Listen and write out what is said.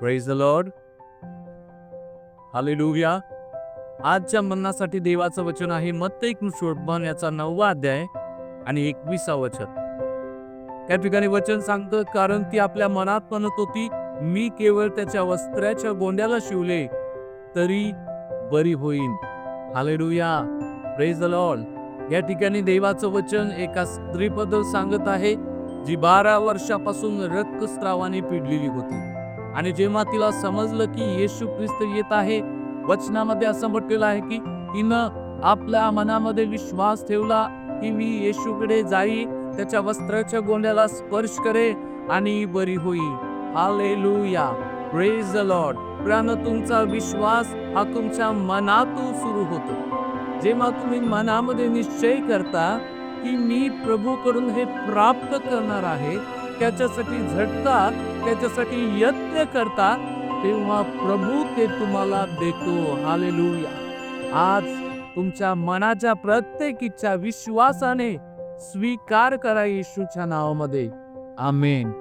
Praise the Lord. Hallelujah. आजच्या मन्नासाठी देवाचं वचन आहे मत्ती कृष्ण याचा 9वा अध्याय आणि 21वा वचन. त्या ठिकाणी वचन सांगतं, कारण ती आपल्या मनात म्हणत होती, मी केवळ त्याच्या वस्त्राच्या गोंड्याला शिवले तरी बरी होईल. हालेलुया. Praise the Lord. या ठिकाणी देवाचं वचन एका स्त्रीबद्दल सांगत आहे, जी 12 वर्षापासून रक्तस्रावाने पिडलेली होती. आणि जेव्हा तिला समजलं की येशू ख्रिस्त येत आहे, वचनामध्ये असं म्हटलेलं आहे की तिनं आपल्या मनामध्ये विश्वास ठेवला की मी येशूकडे जाईन, त्याच्या वस्त्राच्या गोंड्याला स्पर्श करे आणि बरी होईल. हालेलुया. Praise the Lord. प्रियानो, तुमचा विश्वास हा तुमच्या मनातून सुरू होतो. जेव्हा तुम्ही मनामध्ये निश्चय करता की मी प्रभूकडून हे प्राप्त करणार आहे, त्याच्यासाठी झटता, त्याच्यासाठी यत्न करता, तेव्हा प्रभू ते तुम्हाला देतो. हालेलुया. आज तुमच्या मनाच्या प्रत्येक इच्छा विश्वासाने स्वीकार करा येशूच्या नावामध्ये. आमेन.